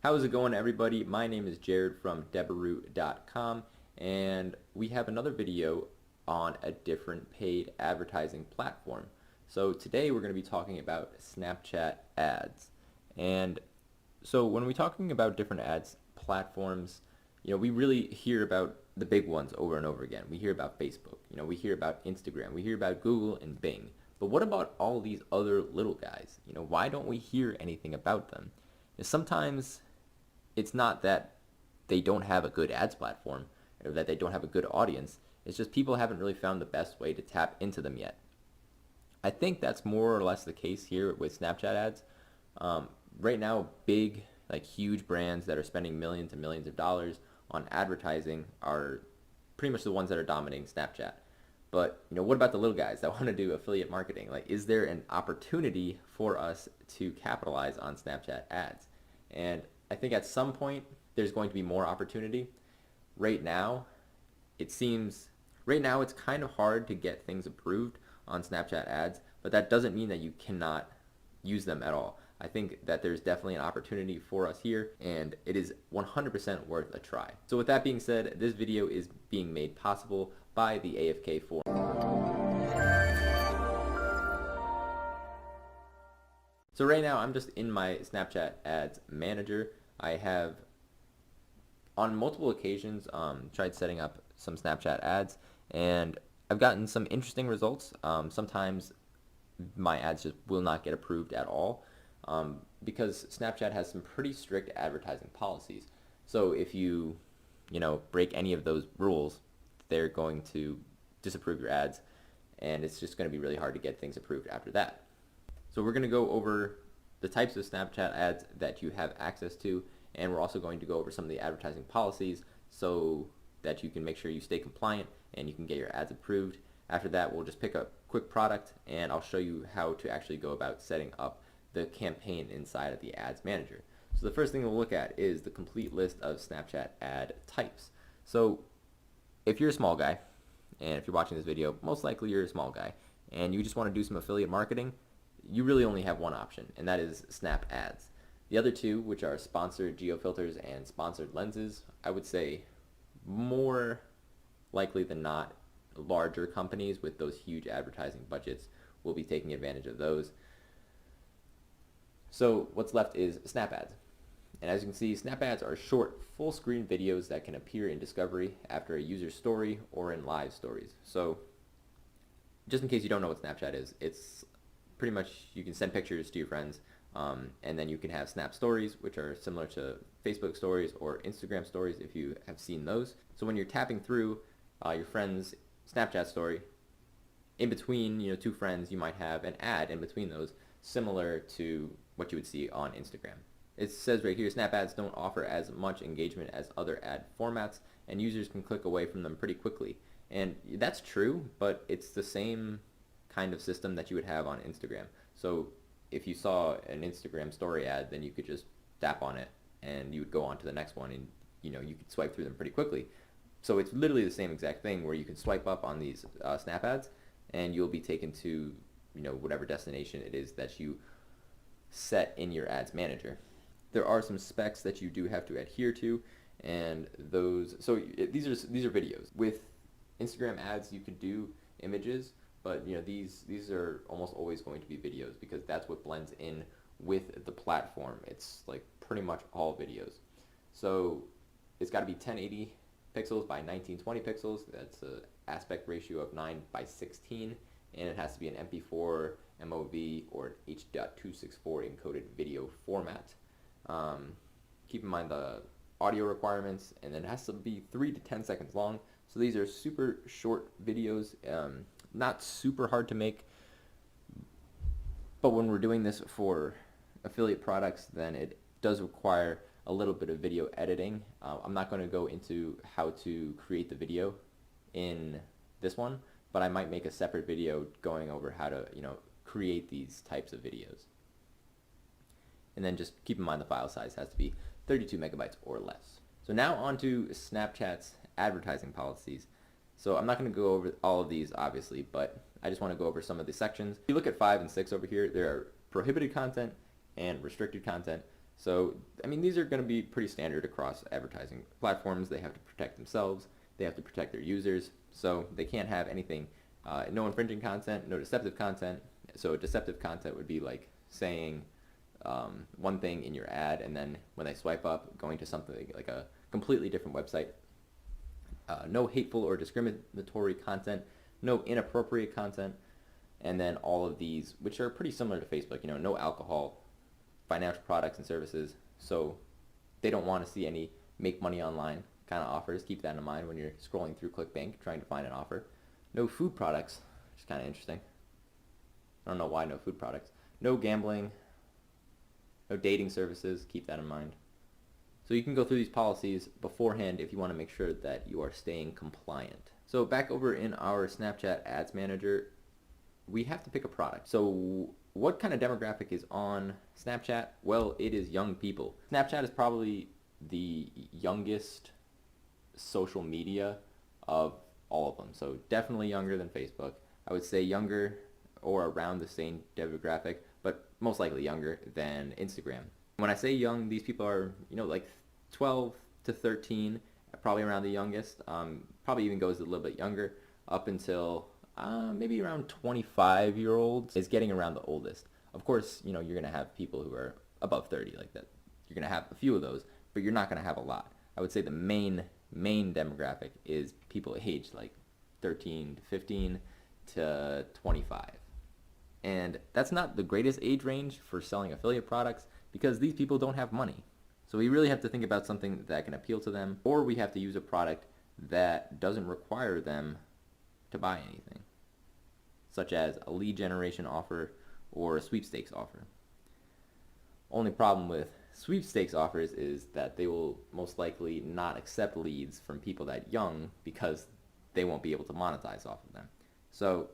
How's it going, everybody? My name is Jared from Debaroo.com, and we have another video on a different paid advertising platform. So today we're going to be talking about Snapchat ads. And so when we're talking about different ads platforms, we really hear about the big ones over and over again. We hear about Facebook, we hear about Instagram, we hear about Google and Bing. But what about all these other little guys? Why don't we hear anything about them? Sometimes it's not that they don't have a good ads platform or that they don't have a good audience. It's just people haven't really found the best way to tap into them yet. I think that's more or less the case here with Snapchat ads. Right now, big, huge brands that are spending millions and millions of dollars on advertising are pretty much the ones that are dominating Snapchat. But what about the little guys that want to do affiliate marketing? Is there an opportunity for us to capitalize on Snapchat ads? And I think at some point there's going to be more opportunity. Right now, it's kind of hard to get things approved on Snapchat ads, but that doesn't mean that you cannot use them at all. I think that there's definitely an opportunity for us here, and it is 100% worth a try. So with that being said, this video is being made possible by the AFK Forum. So right now I'm just in my Snapchat ads manager. I have on multiple occasions tried setting up some Snapchat ads, and I've gotten some interesting results. Sometimes my ads just will not get approved at all because Snapchat has some pretty strict advertising policies. So if you break any of those rules, they're going to disapprove your ads, and it's just going to be really hard to get things approved after that. So we're going to go over the types of Snapchat ads that you have access to, and we're also going to go over some of the advertising policies so that you can make sure you stay compliant and you can get your ads approved. After that, we'll just pick a quick product, and I'll show you how to actually go about setting up the campaign inside of the ads manager. So the first thing we'll look at is the complete list of Snapchat ad types. So if you're a small guy, and if you're watching this video, most likely you're a small guy, and you just want to do some affiliate marketing, you really only have one option, and that is Snap ads. The other two, which are sponsored geofilters and sponsored lenses, I would say more likely than not, larger companies with those huge advertising budgets will be taking advantage of those. So what's left is Snap ads. And as you can see, Snap ads are short, full screen videos that can appear in Discovery after a user story or in live stories. So just in case you don't know what Snapchat is, it's pretty much you can send pictures to your friends, and then you can have Snap stories, which are similar to Facebook stories or Instagram stories if you have seen those. So when you're tapping through your friend's Snapchat story, in between two friends, you might have an ad in between those, similar to what you would see on Instagram. It says right here, Snap ads don't offer as much engagement as other ad formats, and users can click away from them pretty quickly. And that's true, but it's the same kind of system that you would have on Instagram. So if you saw an Instagram story ad, then you could just tap on it and you would go on to the next one, and you could swipe through them pretty quickly. So it's literally the same exact thing where you can swipe up on these Snap ads and you'll be taken to whatever destination it is that you set in your ads manager. There are some specs that you do have to adhere to, and these are videos. With Instagram ads you could do images, but these are almost always going to be videos because that's what blends in with the platform. It's pretty much all videos. So it's got to be 1080 pixels by 1920 pixels. That's an aspect ratio of 9:16, and it has to be an MP4, MOV, or H.264 encoded video format. Keep in mind the audio requirements, and then it has to be 3 to 10 seconds long. So these are super short videos, not super hard to make, but when we're doing this for affiliate products, then it does require a little bit of video editing. I'm not going to go into how to create the video in this one, but I might make a separate video going over how to create these types of videos. And then just keep in mind the file size has to be 32 megabytes or less. So now on to Snapchat's advertising policies. So I'm not going to go over all of these obviously, but I just want to go over some of the sections. If you look at 5 and 6 over here, there are prohibited content and restricted content. So, I mean, these are going to be pretty standard across advertising platforms. They have to protect themselves. They have to protect their users. So they can't have anything, no infringing content, no deceptive content. So deceptive content would be like saying one thing in your ad, and then when they swipe up, going to something like a completely different website. No hateful or discriminatory content, no inappropriate content, and then all of these, which are pretty similar to Facebook, no alcohol, financial products and services. So they don't want to see any make money online kind of offers. Keep that in mind when you're scrolling through Clickbank trying to find an offer. No food products, which is kind of interesting. I don't know why no food products. No gambling, no dating services. Keep that in mind. So you can go through these policies beforehand if you want to make sure that you are staying compliant. So back over in our Snapchat Ads Manager, we have to pick a product. So what kind of demographic is on Snapchat? Well, it is young people. Snapchat is probably the youngest social media of all of them. So definitely younger than Facebook. I would say younger or around the same demographic, but most likely younger than Instagram. When I say young, these people are, like 12 to 13, probably around the youngest. Probably even goes a little bit younger, up until maybe around 25-year-olds is getting around the oldest. Of course, you're going to have people who are above 30 like that. You're going to have a few of those, but you're not going to have a lot. I would say the main demographic is people aged like 13 to 15 to 25. And that's not the greatest age range for selling affiliate products because these people don't have money. So we really have to think about something that can appeal to them, or we have to use a product that doesn't require them to buy anything, such as a lead generation offer or a sweepstakes offer. Only problem with sweepstakes offers is that they will most likely not accept leads from people that young because they won't be able to monetize off of them. So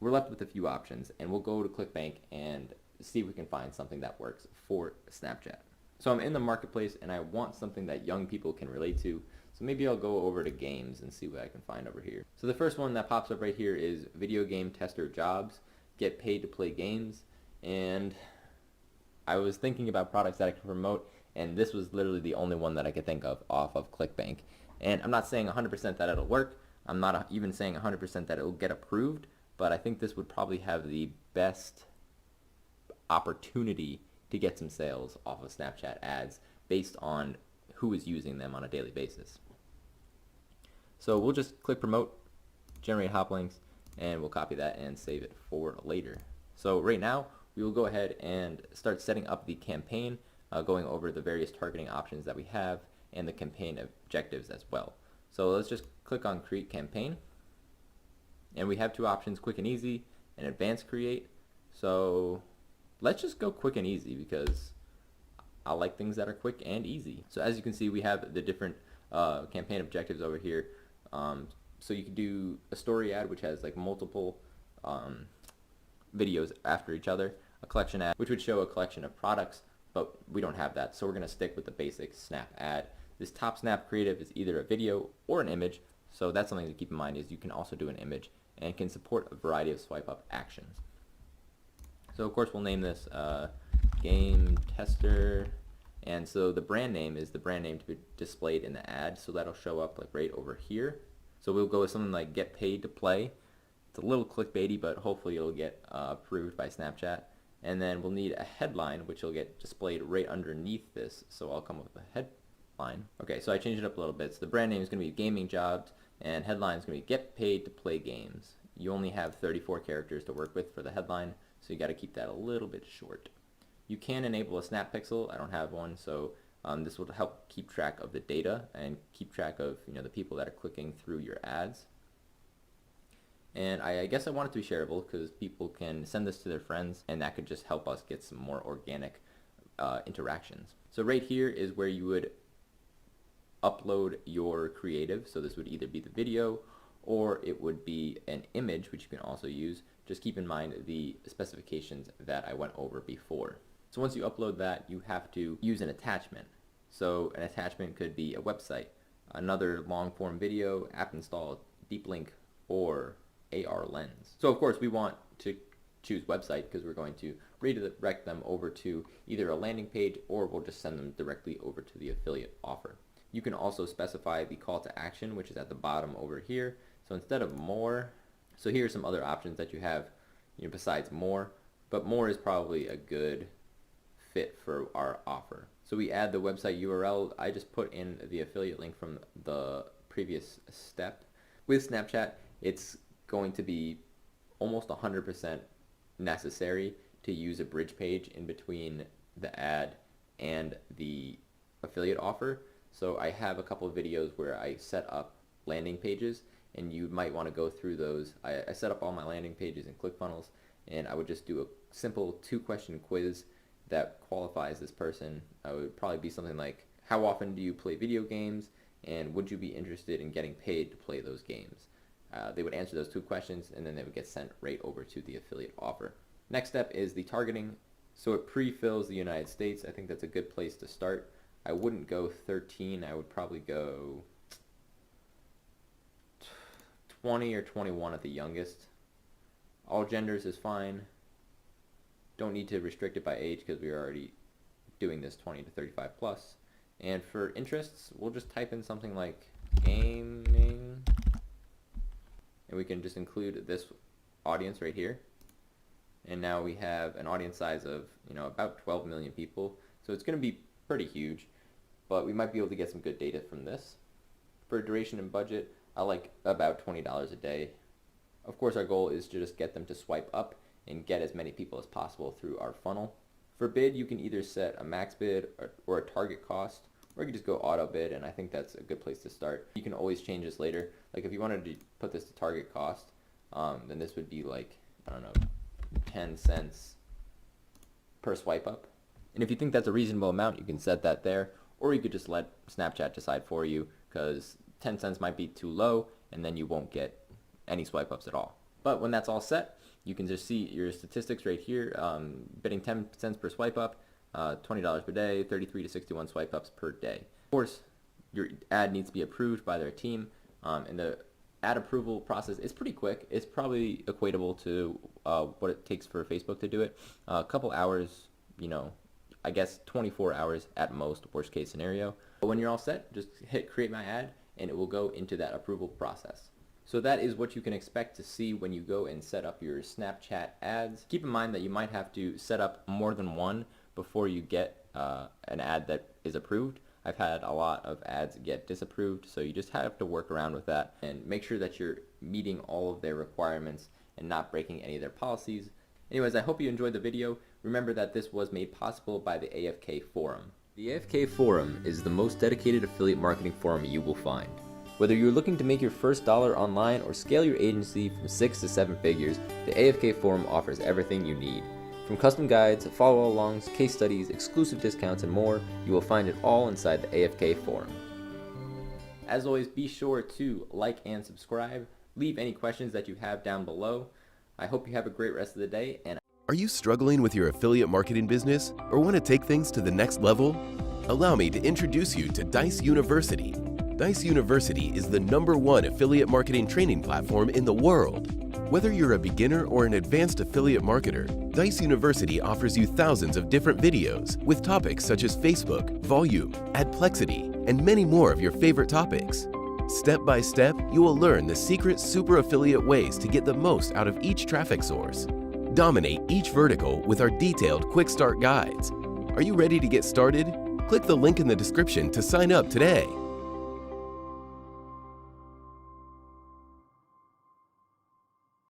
we're left with a few options, and we'll go to Clickbank and see if we can find something that works for Snapchat. So I'm in the marketplace and I want something that young people can relate to. So maybe I'll go over to games and see what I can find over here. So the first one that pops up right here is video game tester jobs, get paid to play games. And I was thinking about products that I could promote, and this was literally the only one that I could think of off of Clickbank. And I'm not saying 100% that it'll work. I'm not even saying 100% that it'll get approved, but I think this would probably have the best opportunity to get some sales off of Snapchat ads based on who is using them on a daily basis. So we'll just click promote, generate hop links, and we'll copy that and save it for later. So right now we will go ahead and start setting up the campaign, going over the various targeting options that we have and the campaign objectives as well. So let's just click on create campaign, and we have two options, quick and easy and advanced create. So let's just go quick and easy because I like things that are quick and easy. So as you can see, we have the different campaign objectives over here. So you can do a story ad, which has like multiple videos after each other, a collection ad, which would show a collection of products, but we don't have that. So we're gonna stick with the basic snap ad. This top snap creative is either a video or an image. So that's something to keep in mind, is you can also do an image and can support a variety of swipe up actions. So of course we'll name this game tester, and so the brand name is the brand name to be displayed in the ad, so that'll show up like right over here. So we'll go with something like get paid to play. It's a little clickbaity, but hopefully it'll get approved by Snapchat. And then we'll need a headline, which will get displayed right underneath this, so I'll come up with a headline. Okay, so I changed it up a little bit. So the brand name is going to be gaming jobs, and headline is going to be get paid to play games. You only have 34 characters to work with for the headline, so you got to keep that a little bit short. You can enable a snap pixel. I don't have one, so this will help keep track of the data and keep track of the people that are clicking through your ads. And I guess I want it to be shareable because people can send this to their friends, and that could just help us get some more organic interactions. So right here is where you would upload your creative. So this would either be the video or it would be an image, which you can also use. Just keep in mind the specifications that I went over before. So once you upload that, you have to use an attachment. So an attachment could be a website, another long form video, app install, deep link, or AR lens. So of course we want to choose website because we're going to redirect them over to either a landing page, or we'll just send them directly over to the affiliate offer. You can also specify the call to action, which is at the bottom over here. So instead of more, so here are some other options that you have, besides more, but more is probably a good fit for our offer. So we add the website URL. I just put in the affiliate link from the previous step. With Snapchat, it's going to be almost 100% necessary to use a bridge page in between the ad and the affiliate offer. So I have a couple of videos where I set up landing pages, and you might want to go through those. I set up all my landing pages in ClickFunnels, and I would just do a simple 2-question quiz that qualifies this person. It would probably be something like, how often do you play video games, and would you be interested in getting paid to play those games? They would answer those 2 questions, and then they would get sent right over to the affiliate offer. Next step is the targeting. So it pre-fills the United States. I think that's a good place to start. I wouldn't go 13. I would probably go 20 or 21 at the youngest. All genders is fine. Don't need to restrict it by age because we're already doing this 20 to 35 plus. And for interests, we'll just type in something like gaming, and we can just include this audience right here. And now we have an audience size of about 12 million people. So it's going to be pretty huge, but we might be able to get some good data from this. For duration and budget, I like about $20 a day. Of course, our goal is to just get them to swipe up and get as many people as possible through our funnel. For bid, you can either set a max bid or a target cost, or you can just go auto bid, and I think that's a good place to start. You can always change this later. Like if you wanted to put this to target cost, then this would be like, I don't know, 10 cents per swipe up. And if you think that's a reasonable amount, you can set that there, or you could just let Snapchat decide for you, because 10 cents might be too low, and then you won't get any swipe ups at all. But when that's all set, you can just see your statistics right here. Bidding 10 cents per swipe up, $20 per day, 33 to 61 swipe ups per day. Of course, your ad needs to be approved by their team, and the ad approval process is pretty quick. It's probably equatable to what it takes for Facebook to do it. A couple hours, I guess 24 hours at most, worst case scenario. But when you're all set, just hit create my ad, and it will go into that approval process. So that is what you can expect to see when you go and set up your Snapchat ads. Keep in mind that you might have to set up more than one before you get an ad that is approved. I've had a lot of ads get disapproved, so you just have to work around with that and make sure that you're meeting all of their requirements and not breaking any of their policies. Anyways, I hope you enjoyed the video. Remember that this was made possible by the AFK Forum. The AFK Forum is the most dedicated affiliate marketing forum you will find. Whether you're looking to make your first dollar online or scale your agency from 6 to 7 figures, the AFK Forum offers everything you need. From custom guides, follow-alongs, case studies, exclusive discounts, and more, you will find it all inside the AFK Forum. As always, be sure to like and subscribe. Leave any questions that you have down below. I hope you have a great rest of the day. And are you struggling with your affiliate marketing business or want to take things to the next level? Allow me to introduce you to Dice University. Dice University is the #1 affiliate marketing training platform in the world. Whether you're a beginner or an advanced affiliate marketer, Dice University offers you thousands of different videos with topics such as Facebook, volume, adplexity, and many more of your favorite topics. Step by step, you will learn the secret super affiliate ways to get the most out of each traffic source. Dominate each vertical with our detailed quick start guides. Are you ready to get started? Click the link in the description to sign up today.